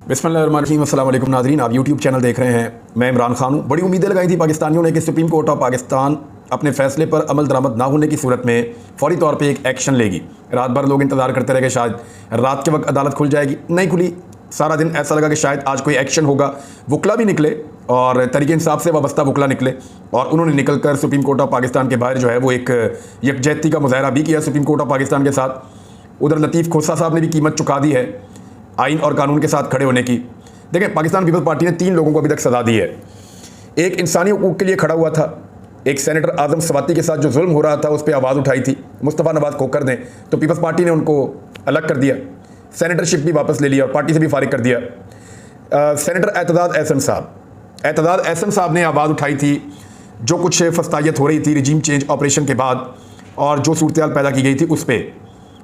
बिस्मिल्लाहिर्रहमानिर्रहीम। अस्सलाम वालेकुम नाज़रीन, आप यूट्यूब चैनल देख रहे हैं। मैं इमरान खान हूँ। बड़ी उम्मीदें लगाई थी पाकिस्तानियों ने कि सुप्रीम कोर्ट ऑफ पाकिस्तान अपने फ़ैसले पर अमल दरामद ना होने की सूरत में फ़ौरी तौर पे एक एक्शन लेगी। रात भर लोग इंतज़ार करते रहे कि शायद रात के वक्त अदालत खुल जाएगी, नहीं खुली। सारा दिन ऐसा लगा कि शायद आज कोई एक्शन होगा। वकला भी निकले और तरीके इंसाफ से वाबस्ता वकला निकले और उन्होंने निकल कर सुप्रीम कोर्ट ऑफ पाकिस्तान के बाहर जो है वो एक यकजहती का मुजाहरा भी किया सुप्रीम कोर्ट ऑफ पाकिस्तान के साथ। उधर लतीफ़ खोसा साहब ने भी कीमत चुका दी है आइन और कानून के साथ खड़े होने की। देखें, पाकिस्तान पीपल्स पार्टी ने 3 लोगों को अभी तक सज़ा दी है। एक इंसानी हकूक़ के लिए खड़ा हुआ था, एक सेनेटर आज़म स्वाति के साथ जो जुल्म हो रहा था उस पर आवाज़ उठाई थी, मुस्तफ़ा नवाज़ को कर दें, तो पीपल्स पार्टी ने उनको अलग कर दिया, सेनेटरशिप भी वापस ले लिया और पार्टी से भी फारिग कर दिया। सेनेटर एतजाज़ एहसन साहब ने आवाज़ उठाई थी जो कुछ फस्तायत हो रही थी रिजीम चेंज ऑपरेशन के बाद और जो सूरत हाल पैदा की गई थी उस पर,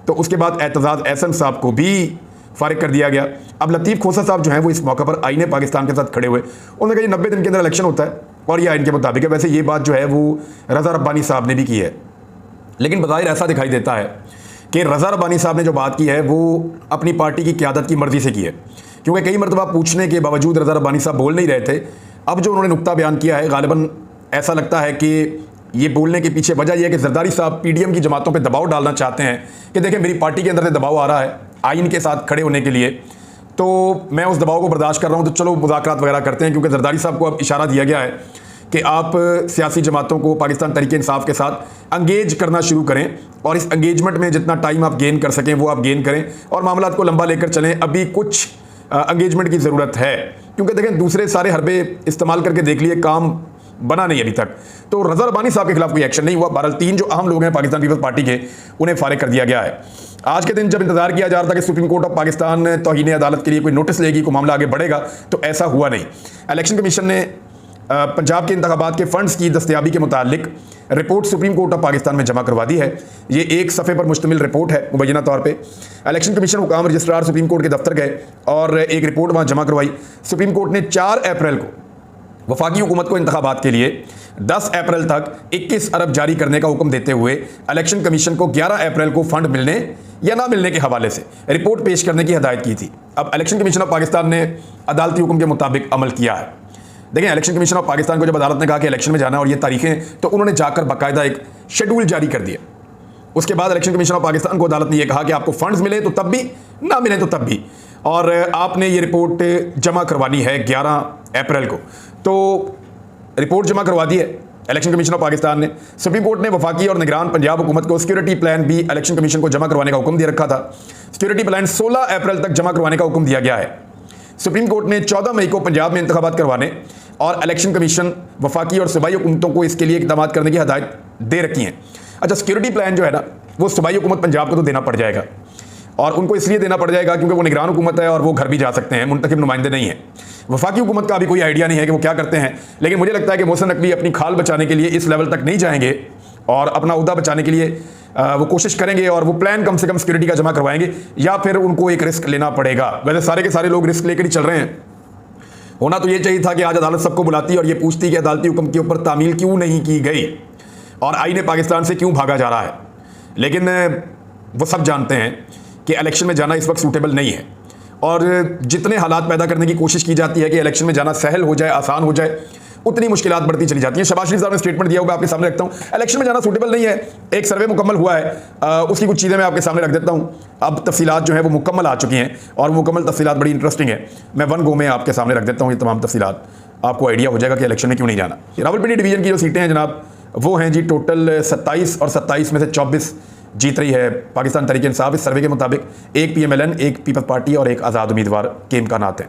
तो उसके बाद एतजाज़ एहसन साहब को भी फारिग कर दिया गया। अब लतीफ़ खोसा साहब जो हैं वो इस मौके पर आईने पाकिस्तान के साथ खड़े हुए, उन्होंने कहा 90 दिन के अंदर इलेक्शन होता है और ये आइन के मुताबिक है। वैसे ये बात जो है वो रज़ा रब्बानी साहब ने भी की है, लेकिन बज़ाहिर ऐसा दिखाई देता है कि रज़ा रब्बानी साहब ने जो बात की है वो अपनी पार्टी की क़यादत की मर्ज़ी से की है, क्योंकि कई मरतबा पूछने के बावजूद रज़ा रब्बानी साहब बोल नहीं रहे थे। अब जो उन्होंने नुक्ता बयान किया है, गालिबन ऐसा लगता है कि ये बोलने के पीछे वजह यह है कि जरदारी साहब पीडीएम की जमातों पे दबाव डालना चाहते हैं कि देखें मेरी पार्टी के अंदर से दबाव आ रहा है आइन के साथ खड़े होने के लिए, तो मैं उस दबाव को बर्दाश्त कर रहा हूँ, तो चलो मुज़ाकरात वगैरह करते हैं। क्योंकि जरदारी साहब को अब इशारा दिया गया है कि आप सियासी जमातों को पाकिस्तान तहरीक इंसाफ के साथ एंगेज करना शुरू करें और इस एंगेजमेंट में जितना टाइम आप गेन कर सकें वो आप गेन करें और मामलात को लंबा लेकर चलें। अभी कुछ एंगेजमेंट की ज़रूरत है, क्योंकि देखें दूसरे सारे हरबे इस्तेमाल करके देख लिए, काम बना नहीं अभी तक। तो रज़ा रब्बानी साहब के खिलाफ कोई एक्शन नहीं हुआ। बहरहाल 3 जो अहम लोग हैं पाकिस्तान पीपल्स पार्टी के, उन्हें फारिग कर दिया गया है। आज के दिन जब इंतजार किया जा रहा था कि सुप्रीम कोर्ट ऑफ पाकिस्तान तौहीन अदालत के लिए कोई नोटिस लेगी, कोई मामला आगे बढ़ेगा, तो ऐसा हुआ नहीं। इलेक्शन कमीशन ने पंजाब के इंतखाबात के फंड्स की दस्तयाबी के मुतालिक report supreme court of Pakistan में जमा करवा दी है। ये 1 सफ़े पर मुश्तमिल रिपोर्ट है मुबैना तौर पे। इलेक्शन कमीशन हुकाम रजिस्ट्रार सुप्रीम कोर्ट के दफ्तर गए और एक रिपोर्ट वहाँ जमा करवाई। सुप्रीम कोर्ट ने 4 अप्रैल को वफाकी हुकूमत को इंतखाबात के लिए 10 अप्रैल तक 21 अरब जारी करने का हुक्म देते हुए इलेक्शन कमीशन को 11 अप्रैल को फंड मिलने या ना मिलने के हवाले से रिपोर्ट पेश करने की हदायत की थी। अब इलेक्शन कमीशन ऑफ पाकिस्तान ने अदालती हुक्म के मुताबिक अमल किया है। देखें, इलेक्शन कमीशन ऑफ पाकिस्तान को जब अदालत ने कहा कि इलेक्शन में जाना और ये तारीखें, तो उन्होंने जाकर बाकायदा एक शेड्यूल जारी कर दिया। उसके बाद इलेक्शन कमीशन ऑफ पाकिस्तान को अदालत ने यह कहा कि आपको फंड्स मिले तो तब भी, ना मिले तो तब भी, और आपने ये रिपोर्ट जमा करवानी है 11 अप्रैल को। तो रिपोर्ट जमा करवा दी है इलेक्शन कमीशन ऑफ पाकिस्तान ने। सुप्रीम कोर्ट ने वफाकी और निगरान पंजाब हुकूमत को सिक्योरिटी प्लान भी इलेक्शन कमीशन को जमा करवाने का हुक्म दे रखा था। सिक्योरिटी प्लान 16 अप्रैल तक जमा करवाने का हुक्म दिया गया है। सुप्रीम कोर्ट ने 14 मई को पंजाब में इंतखाबात करवाने और इलेक्शन कमीशन वफाकी और सूबाई हुकूमतों को इसके लिए इक़दाम करने की हदायत दे रखी हैं। अच्छा, सिक्योरिटी प्लान जो है ना वो सूबाई हुकूमत पंजाब को तो देना पड़ जाएगा, और उनको इसलिए देना पड़ जाएगा क्योंकि वो निगरान हुकूमत है और वो घर भी जा सकते हैं, मुंतखब नुमाइंदे नहीं है। वफाकी हुकूमत का अभी कोई आइडिया नहीं है कि वो क्या करते हैं, लेकिन मुझे लगता है कि मोहसिन नकवी अपनी खाल बचाने के लिए इस लेवल तक नहीं जाएंगे और अपना उहदा बचाने के लिए वो कोशिश करेंगे और वो प्लान कम से कम सिक्योरिटी का जमा करवाएंगे, या फिर उनको एक रिस्क लेना पड़ेगा। वैसे सारे के सारे लोग रिस्क लेकर ही चल रहे हैं। होना तो ये चाहिए था कि आज अदालत सबको बुलाती और ये पूछती कि अदालती हुक्म के ऊपर तामील क्यों नहीं की गई और आईने पाकिस्तान से क्यों भागा जा रहा है, लेकिन वो सब जानते हैं कि इलेक्शन में जाना इस वक्त सूटेबल नहीं है और जितने हालात पैदा करने की कोशिश की जाती है कि इलेक्शन में जाना सहल हो जाए, आसान हो जाए, उतनी मुश्किलात बढ़ती चली जाती हैं। शहबाज शरीफ साहब ने स्टेटमेंट दिया होगा, आपके सामने रखता हूँ। इलेक्शन में जाना सूटेबल नहीं है, एक सर्वे मुकम्मल हुआ है, उसकी कुछ चीज़ें मैं आपके सामने रख देता हूँ। अब तफसीलात जो है वो मुकम्मल आ चुकी हैं और मुकम्मल तफसीलात बड़ी इंटरेस्टिंग है। मैं 1 गो में आपके सामने रख देता हूँ ये तमाम तफसीलात, आपको आइडिया हो जाएगा कि इलेक्शन में क्यों नहीं जाना। रावलपिंडी डिवीजन की जो सीटें हैं जनाब, वो हैं जी टोटल 27 और 27 में से 24 जीत रही है पाकिस्तान तहरीक इंसाफ इस सर्वे के मुताबिक। 1 PMLN, 1 पीपल्स पार्टी और 1 आज़ाद उम्मीदवार के इम्कानात हैं।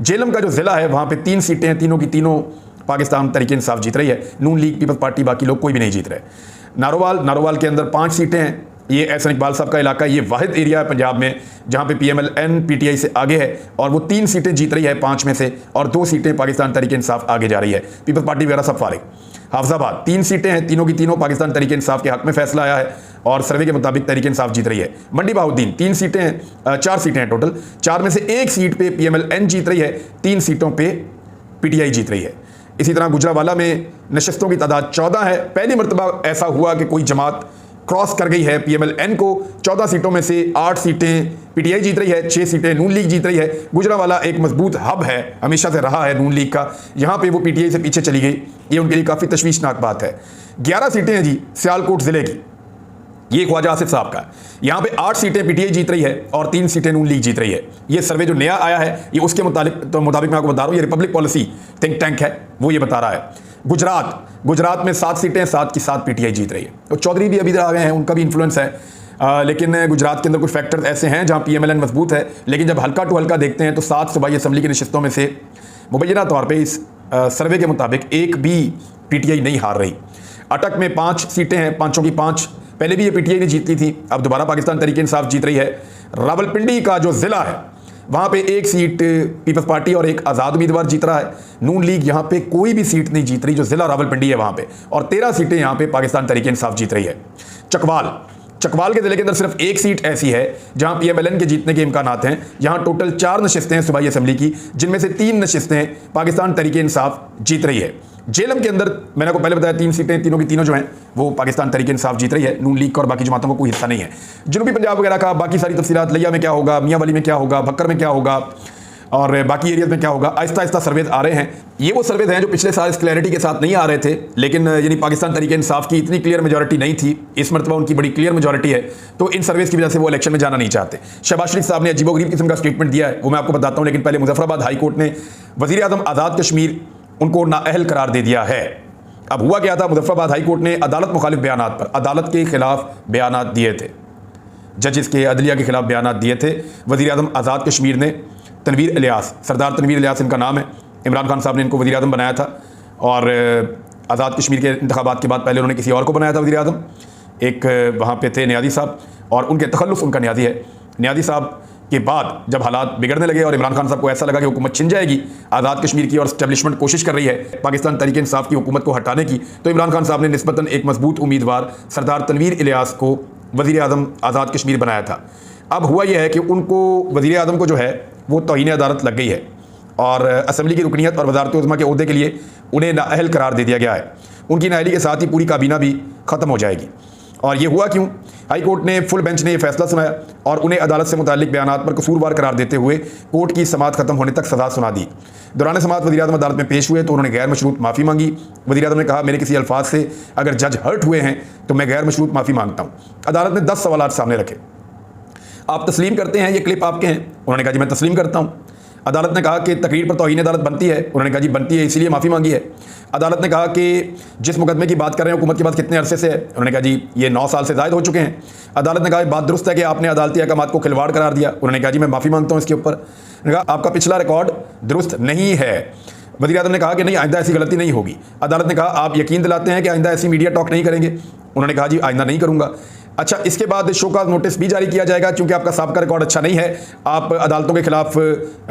जेलम का जो ज़िला है वहाँ पे 3 सीटें हैं, तीनों की तीनों पाकिस्तान तहरीक इंसाफ जीत रही है। नून लीग, पीपल्स पार्टी, बाकी लोग कोई भी नहीं जीत रहे। नारोवाल के अंदर 5 सीटें हैं। ये एहसन इकबाल साहब का इलाका, ये वाहिद एरिया है पंजाब में जहाँ पे PMLN PTI से आगे है और वो 3 सीटें जीत रही है 5 में से, और 2 सीटें पाकिस्तान तहरीक इंसाफ आगे जा रही है। पीपल्स पार्टी वगैरह सब फारिग। हाफिजाबाद 3 सीटें हैं, तीनों की तीनों पाकिस्तान तहरीक इंसाफ के हक में फैसला आया है और सर्वे के मुताबिक तहरीक इंसाफ जीत रही है। मंडी बहाउद्दीन 3 सीटें हैं, 4 सीटें हैं टोटल, 4 में से 1 सीट पे PMLN जीत रही है, 3 सीटों पे PTI जीत रही है। इसी तरह गुजरावाला में नशस्तों की तादाद 14 है। पहली मरतबा ऐसा हुआ कि कोई जमात क्रॉस कर गई है PMLN को। 14 सीटों में से 8 सीटें PTI जीत रही है, 6 सीटें नून लीग जीत रही है। गुजरांवाला एक मजबूत हब है, हमेशा से रहा है नून लीग का, यहाँ पे वो PTI से पीछे चली गई, ये उनके लिए काफ़ी तशवीशनाक बात है। 11 सीटें हैं जी सियालकोट ज़िले की, ये ख्वाजा आसिफ साहब का। यहाँ पे 8 सीटें PTI जीत रही है और 3 सीटें नून लीग जीत रही है। ये सर्वे जो नया आया है ये उसके मुताबिक मैं आपको बता रहा हूँ, ये रिपब्लिक पॉलिसी थिंक टैंक है, वो ये बता रहा है। गुजरात में 7 सीटें, 7 की 7 PTI जीत रही है। तो चौधरी भी अभी इधर आ गए हैं, उनका भी इन्फ्लुएंस है, लेकिन गुजरात के अंदर कुछ फैक्टर्स ऐसे हैं जहाँ PMLN मजबूत है, लेकिन जब हल्का टू हल्का देखते हैं तो 7 सूबाई असम्बली की नशिस्तों में से मुबैना तौर पर इस सर्वे के मुताबिक एक भी PTI नहीं हार रही। अटक में 5 सीटें हैं, 5 की 5 पहले भी ये PTI ने जीती थी, अब दोबारा पाकिस्तान तहरीक इंसाफ जीत रही है। रावलपिंडी का जो ज़िला है वहाँ पे 1 सीट पीपल्स पार्टी और 1 आज़ाद उम्मीदवार जीत रहा है। नून लीग यहाँ पे कोई भी सीट नहीं जीत रही, जो ज़िला रावलपिंडी है वहाँ पे, और 13 सीटें यहाँ पे पाकिस्तान तहरीक इंसाफ जीत रही है। चकवाल के ज़िले के अंदर सिर्फ 1 सीट ऐसी है जहाँ PMLN के जीतने के इम्कानात हैं। यहाँ टोटल 4 नशिस्तें हैं सूबाई असम्बली की, जिनमें से 3 नशिस्तें पाकिस्तान तहरीक इंसाफ जीत रही है। जेलम के अंदर मैंने आपको पहले बताया 3 सीटें, तीनों की तीनों जो हैं वो पाकिस्तान तहरीक इंसाफ जीत रही है, नून लीग का और बाकी जमातों को कोई हिस्सा नहीं है। जनूबी पंजाब वगैरह का बाकी सारी तफसीलात, लिया में क्या होगा, मियाँ वाली में क्या होगा, भक्कर में क्या होगा और बाकी एरियाज में क्या होगा, आहिस्ता आहिस्ता सर्वेज आ रहे हैं। ये वो सर्वेज हैं जो पिछले साल इस क्लैरिटी के साथ नहीं आ रहे थे, लेकिन यानी पाकिस्तान तहरीक इंसाफ की इतनी क्लियर मेजॉरिटी नहीं थी, इस मरतबा उनकी बड़ी क्लियर मेजॉरिटी है, तो इन सर्वेज की वजह से वो इलेक्शन में जाना नहीं चाहते। शहबाज शरीफ साहब ने अजीबोगरीब किस्म का स्टेटमेंट दिया है, वो मैं आपको बताता हूँ, लेकिन पहले मुजफ्फराबाद हाई कोर्ट ने वज़ीर आज़म आज़ाद कश्मीर उनको नाअहल करार दे दिया है। अब हुआ क्या था, मुजफ्फराबाद हाई कोर्ट ने अदालत मुखालिफ बयानात पर अदालत के खिलाफ बयानात दिए थे, जजेस के अदलिया के खिलाफ बयानात दिए थे। वज़ीर आज़म आज़ाद कश्मीर ने तनवीर इलियास, सरदार तनवीर इलियास इनका नाम है, इमरान खान साहब ने इनको वज़ीर आज़म बनाया था, और आज़ाद कश्मीर के इंतखाबात के बाद पहले उन्होंने किसी और को बनाया था वज़ीर आज़म, एक वहाँ पे थे न्याजी साहब, और उनके तखल्लुस उनका न्याजी है। न्याजी साहब के बाद जब हालात बिगड़ने लगे और इमरान खान साहब को ऐसा लगा कि हुकूमत छिन जाएगी आज़ाद कश्मीर की और इस्टेब्लिशमेंट कोशिश कर रही है पाकिस्तान तहरीक इंसाफ की हुकूमत को हटाने की, तो इमरान खान साहब ने निस्बतन एक मजबूत उम्मीदवार सरदार तनवीर इलियास को वज़ीर आज़म आज़ाद कश्मीर बनाया था। अब हुआ यह है कि उनको वज़ीर आज़म को जो है वो तौहीन अदालत लग गई है, और असम्बली की रुकनीत और वज़ारत उज़्मा के ओहदे के लिए उन्हें नाअहल करार दे दिया गया है। उनकी नाअहली के साथ ही पूरी काबीना भी ख़त्म हो जाएगी। और ये हुआ क्यों? हाई कोर्ट ने फुल बेंच ने यह फैसला सुनाया और उन्हें अदालत से मुताल्लिक बयानात पर कसूरवार करार देते हुए कोर्ट की समाअत खत्म होने तक सज़ा सुना दी। दौरान समाअत वज़ीर आज़म अदालत में पेश हुए तो उन्होंने गैर मशरूत माफ़ी मांगी। वज़ीर आज़म ने कहा, मेरे किसी अल्फाज से अगर जज हर्ट हुए हैं तो मैं गैर मशरूत माफ़ी मांगता हूँ। अदालत ने 10 सवाल सामने रखे। आप तस्लीम करते हैं ये क्लिप आपके हैं? उन्होंने कहा जी मैं तस्लीम करता हूँ। अदालत ने कहा कि तकरीर पर तौहीन अदालत बनती है? उन्होंने कहा जी बनती है, इसीलिए माफ़ी मांगी है। अदालत ने कहा कि जिस मुकदमे की बात कर रहे हैं हुकूमत के पास कितने अरसे से है? उन्होंने कहा जी ये 9 साल से ज़ायद हो चुके हैं। अदालत ने कहा बात दुरुस्त है कि आपने अदालती अहकामात को खिलवाड़ करार दिया। उन्होंने कहा जी मैं माफ़ी मांगता हूँ इसके ऊपर। उन्होंने कहा आपका पिछला रिकॉर्ड दुरुस्त नहीं है। वज़ीर आज़म ने कहा कि नहीं आइंदा ऐसी गलती नहीं होगी। अदालत ने कहा आप यकीन दिलाते हैं कि आइंदा ऐसी मीडिया टॉक नहीं करेंगे? उन्होंने कहा जी आइंदा नहीं करूँगा। अच्छा, इसके बाद शोकाज नोटिस भी जारी किया जाएगा क्योंकि आपका साबिका रिकॉर्ड अच्छा नहीं है, आप अदालतों के खिलाफ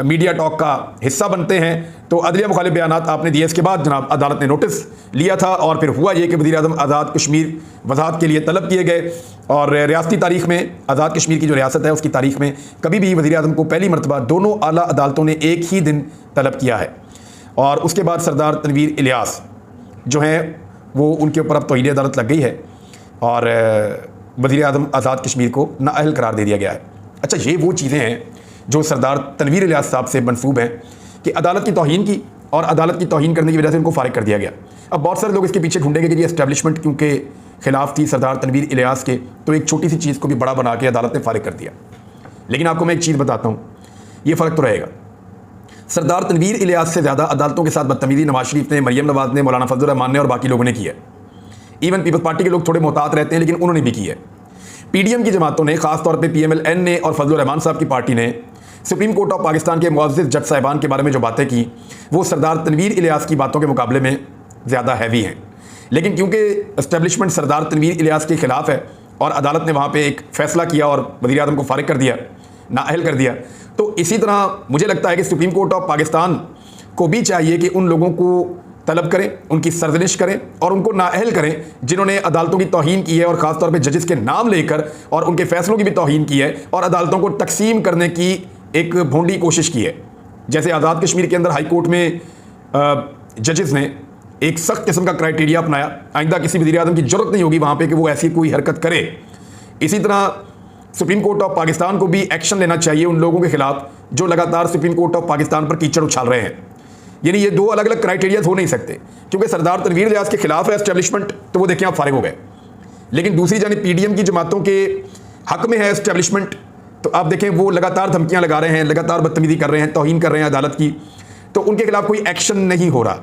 मीडिया टॉक का हिस्सा बनते हैं। तो अदलिया मुखालिफ बयानात आपने दिए, इसके बाद जनाब अदालत ने नोटिस लिया था और फिर हुआ ये कि वज़ीर आज़म आज़ाद कश्मीर वज़ाहत के लिए तलब किए गए। और रियासती तारीख में आज़ाद कश्मीर की जो रियासत है उसकी तारीख में कभी भी वज़ीर आज़म को पहली मरतबा दोनों आला अदालतों ने एक ही दिन तलब किया है। और उसके बाद सरदार तनवीर इलियास जो हैं वो उनके ऊपर अब तौहीन अदालत लग गई है और वज़ीर आज़म आज़ाद कश्मीर को नाअहल करार दे दिया गया है। अच्छा, ये वो चीज़ें हैं जो सरदार तनवीर इलियास साहब से मंसूब हैं कि अदालत की तौहीन की और अदालत की तौहीन करने की वजह से उनको फारिग कर दिया गया। अब बहुत सारे लोग इसके पीछे ढूंढेंगे कि ये एस्टेब्लिशमेंट क्योंकि खिलाफ थी सरदार तनवीर इलियास के, तो एक छोटी सी चीज़ को भी बड़ा बना के अदालत ने फारिग कर दिया। लेकिन आपको मैं एक चीज़ बताता हूँ, ये फ़र्क तो रहेगा। सरदार तनवीर इलियास से ज़्यादा अदालतों के साथ बदतमीज़ी नवाज शरीफ ने, मरियम नवाज़ ने, मौलाना फजल रहमान ने और बाकी लोगों ने की है। इवन पीपल्स पार्टी के लोग थोड़े मोहतात रहते हैं लेकिन उन्होंने भी की है। पीडीएम की जमातों ने, खासतौर पे PMLN ने और फजल रहमान साहब की पार्टी ने सुप्रीम कोर्ट ऑफ पाकिस्तान के मुअज़्ज़िज़ जज साहिबान के बारे में जो बातें की वो सरदार तनवीर इलियास की बातों के मुकाबले में ज़्यादा हैवी हैं। लेकिन क्योंकि एस्टेब्लिशमेंट सरदार तनवीर इलियास के ख़िलाफ़ है और अदालत ने वहाँ पर एक फ़ैसला किया और वज़ीर आज़म को फारिग कर दिया, नाअहल कर दिया, तो इसी तरह मुझे लगता है कि सुप्रीम कोर्ट ऑफ पाकिस्तान को भी चाहिए कि उन लोगों को तलब करें, उनकी सरजनिश करें और उनको नाअहल करें जिन्होंने अदालतों की तौहीन की है और ख़ासतौर पे जजेस के नाम लेकर और उनके फ़ैसलों की भी तौहीन की है और अदालतों को तकसीम करने की एक भोंडी कोशिश की है। जैसे आज़ाद कश्मीर के अंदर हाई कोर्ट में जजेस ने एक सख्त किस्म का क्राइटेरिया अपनाया। आइंदा किसी वज़ीर आज़म की जरूरत नहीं होगी वहाँ पे कि वो ऐसी कोई हरकत करे। इसी तरह सुप्रीम कोर्ट ऑफ पाकिस्तान को भी एक्शन लेना चाहिए उन लोगों के खिलाफ जो लगातार सुप्रीम कोर्ट ऑफ पाकिस्तान पर कीचड़ उछाल रहे हैं। यानी ये दो अलग अलग क्राइटेरियाज हो नहीं सकते, क्योंकि सरदार तनवीर इलियास के खिलाफ है एस्टेब्लिशमेंट, तो वो देखें आप फारिग हो गए। लेकिन दूसरी जानिब पीडीएम की जमातों के हक में है एस्टेब्लिशमेंट, तो आप देखें वो लगातार धमकियां लगा रहे हैं, लगातार बदतमीजी कर रहे हैं, तौहीन कर रहे हैं अदालत की, तो उनके खिलाफ कोई एक्शन नहीं हो रहा।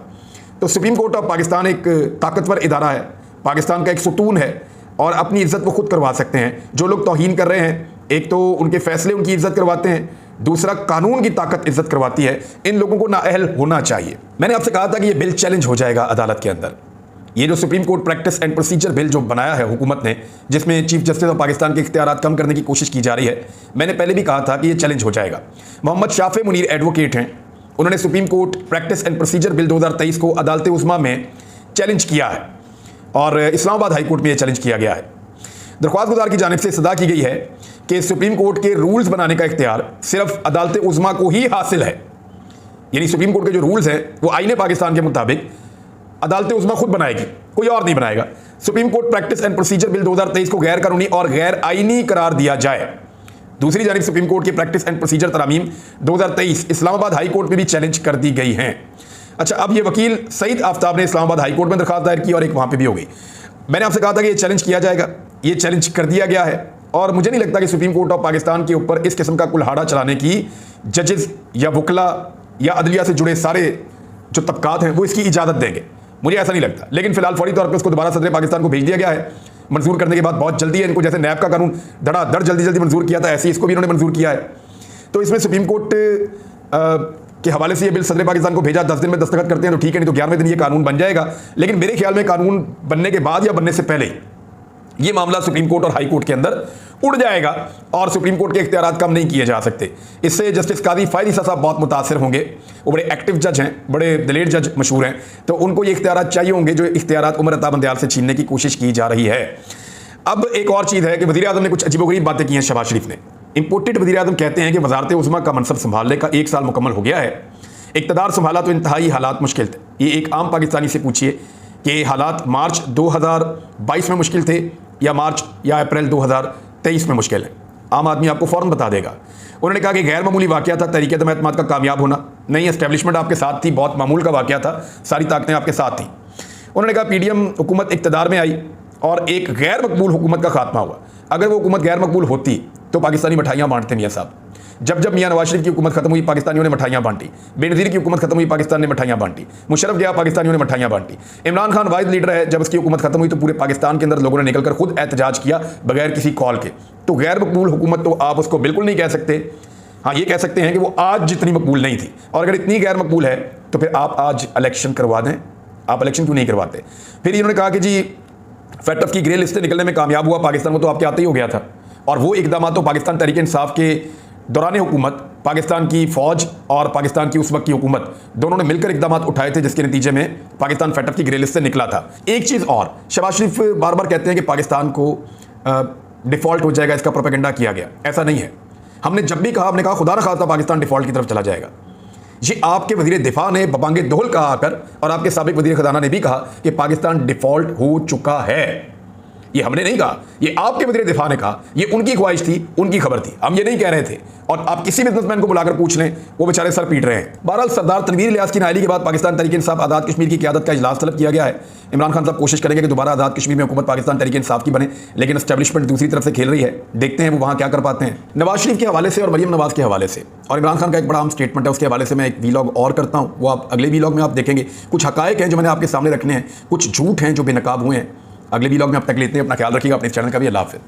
तो सुप्रीम कोर्ट ऑफ पाकिस्तान एक ताकतवर इदारा है, पाकिस्तान का एक सुतून है और अपनी इज्जत वो खुद करवा सकते हैं। जो लोग तौहीन कर रहे हैं, एक तो उनके फैसले उनकी इज्जत करवाते हैं, दूसरा कानून की ताकत इज्जत करवाती है। इन लोगों को नाअहल होना चाहिए। मैंने आपसे कहा था कि ये बिल चैलेंज हो जाएगा अदालत के अंदर। ये जो supreme court practice and procedure bill जो बनाया है हुकूमत ने, जिसमें चीफ जस्टिस ऑफ पाकिस्तान के इख्तियारात कम करने की कोशिश की जा रही है, मैंने पहले भी कहा था कि ये चैलेंज हो जाएगा। मोहम्मद शाफे मुनीर एडवोकेट हैं, उन्होंने supreme court practice and procedure bill 2023 को अदालत उज़्मा में चैलेंज किया है और इस्लामाबाद हाई कोर्ट में यह चैलेंज किया गया है। दरख्वास्त गुजार की जानिब से सदा की गई है कि सुप्रीम कोर्ट के रूल्स बनाने का इख्तियार सिर्फ अदालत उज़्मा को ही हासिल है। यानी सुप्रीम कोर्ट के जो रूल्स हैं वो आईने पाकिस्तान के मुताबिक अदालत उज़्मा खुद बनाएगी, कोई और नहीं बनाएगा। Supreme court practice and procedure bill 2023 को गैर कानूनी और गैर आईनी करार दिया जाए। दूसरी जानिब सुप्रीम कोर्ट की प्रैक्टिस एंड प्रोसीजर तरामीम 2023 इस्लामाबाद हाई कोर्ट में भी चैलेंज कर दी गई हैं। अच्छा, अब ये वकील सईद आफ्ताब ने इस्लामाबाद हाई कोर्ट में दरख्वास्त दायर की और एक वहाँ पे भी हो गई। मैंने आपसे कहा था कि ये चैलेंज किया जाएगा, ये चैलेंज कर दिया गया है और मुझे नहीं लगता कि सुप्रीम कोर्ट ऑफ पाकिस्तान के ऊपर इस किस्म का कुल्हाड़ा चलाने की जजेस या वकला या अदलिया से जुड़े सारे जो तबकात हैं वो इसकी इजाज़त देंगे, मुझे ऐसा नहीं लगता। लेकिन फिलहाल फौरी तौर पर उसको दोबारा सदर पाकिस्तान को भेज दिया गया है। मंजूर करने के बाद बहुत जल्दी है, इनको जैसे नैब का कानून धड़ाधड़ जल्दी जल्दी मंजूर किया था, ऐसे ही इसको भी इन्होंने मंजूर किया है। तो इसमें सुप्रीम कोर्ट के हवाले से ये बिल सदर पाकिस्तान को भेजा, 10 दिन में दस्तखत करते हैं तो ठीक है, नहीं तो 11वें दिन ये कानून बन जाएगा। लेकिन मेरे ख्याल में कानून बनने के बाद या बनने से पहले ये मामला सुप्रीम कोर्ट और हाई कोर्ट के अंदर उड़ जाएगा और सुप्रीम कोर्ट के इख्तियारात कम नहीं किए जा सकते। इससे जस्टिस काजी फ़ायद ईसा साहब बहुत मुतासिर होंगे। वो बड़े एक्टिव जज हैं, बड़े दिलेर जज मशहूर हैं, तो उनको ये इख्तियारात चाहिए होंगे जो इख्तियारात उमर अता बंदयाल से छीनने की कोशिश की जा रही है। अब एक और चीज़ है कि वज़ीर आज़म ने कुछ अजीबोगरीब बातें की हैं। शहबाज शरीफ ने, इम्पोर्टेड वज़ीर आज़म कहते हैं कि वज़ारत उज़्मा का मनसब संभालने का 1 साल मुकम्मल हो गया है, इक़्तिदार संभाला तो इंतहाई हालात मुश्किल थे। ये एक आम पाकिस्तानी से पूछिए कि हालात मार्च 2022 में मुश्किल थे या मार्च या अप्रैल 2023 में मुश्किल है, आम आदमी आपको फ़ौरन बता देगा। उन्होंने कहा कि गैर मामूली वाक़या था तहरीक-ए-दम एतमाद का कामयाब होना, नहीं एस्टेब्लिशमेंट आपके साथ थी, बहुत मामूल का वाक़या था, सारी ताकतें आपके साथ थी। उन्होंने कहा पीडीएम हुकूमत इक़्तिदार में आई और एक गैर मकबूल हुकूमत का खात्मा हुआ। अगर वो हुकूमत गैर मकबूल होती तो पाकिस्तानी मिठाइयाँ बांटते मियाँ साहब। जब जब मियाँ नवाज शरीफ की हुकूमत खत्म हुई पाकिस्तानियों ने मिठाइयाँ बांटी, बेनज़ीर की हुकूमत खत्म हुई पाकिस्तान ने मिठाइयाँ बांटी, मुशर्रफ गया पाकिस्तानियों ने मिठाइयाँ बांटी, इमरान खान वाहिद लीडर है, जब उसकी हुकूमत खत्म हुई तो पूरे पाकिस्तान के अंदर लोगों ने निकलकर खुद एहतजाज किया बगैर किसी कॉल के। तो गैर मकबूल हुकूमत तो आप उसको बिल्कुल नहीं कह सकते। हाँ, ये कह सकते हैं कि वो आज जितनी मकबूल नहीं थी, और अगर इतनी गैर मकबूल है तो फिर आप आज इलेक्शन करवा दें। आप इलेक्शन क्यों नहीं करवाते? फिर इन्होंने कहा कि जी फेटफ की ग्रे लिस्ट से निकलने में कामयाब हुआ पाकिस्तान को, तो आपके आते ही हो गया था। और वो इकदाम तो पाकिस्तान तहरीक इंसाफ के दौरान हुकूमत, पाकिस्तान की फ़ौज और पाकिस्तान की उस वक्त की हुकूमत दोनों ने मिलकर इकदाम उठाए थे, जिसके नतीजे में पाकिस्तान फेटफ की ग्रे लिस्ट से निकला था। एक चीज़ और, शहबाज शरीफ बार बार कहते हैं कि पाकिस्तान को डिफ़ॉल्ट हो जाएगा, इसका प्रोपेगेंडा किया गया। ऐसा नहीं है। हमने जब भी कहा, हमने कहा खुदा न खास्ता पाकिस्तान डिफ़ॉल्ट की तरफ चला जाएगा। ये आपके वज़ीर दिफा ने बबांगे दोहल कहा आकर, और आपके साबिक वज़ीर ख़जाना ने भी कहा कि पाकिस्तान डिफ़ॉल्ट हो चुका है। ये हमने नहीं कहा, ये आपके वज़ीर दिफा ने कहा, ये उनकी ख्वाहिश थी, उनकी खबर थी, हम ये नहीं कह रहे थे। और आप किसी बिजनेसमैन को बुलाकर पूछ लें, वो बेचारे सर पीट रहे हैं। बहरहाल सरदार तनवीर इलियास की नाअहली के बाद पाकिस्तान तहरीक इंसाफ आज़ाद कश्मीर की क़यादत का इजलास तलब किया गया है। इमरान खान साहब कोशिश करेंगे कि दोबारा आज़ाद कश्मीर में हुकूमत पाकिस्तान तहरीक इंसाफ की बने, लेकिन एस्टेब्लिशमेंट दूसरी तरफ से खेल रही है। देखते हैं वो वहाँ क्या कर पाते हैं। नवाज शरीफ के हवाले से और मरीम नवाज़ के हवाले से और इमरान खान का एक बड़ा अहम स्टेटमेंट है, उसके हवाले से मैं एक वीलॉग और करता हूँ, वो आप अगले वीलॉग में आप देखेंगे। कुछ हक़ाइक़ हैं जो मैंने आपके सामने रखने हैं, कुछ झूठ हैं जो बेनकाब हुए हैं। अगले वीलॉग में अब तक लेते हैं। अपना ख्याल रखिएगा, अपने चैनल का भी। अल्लाह हाफ़िज़।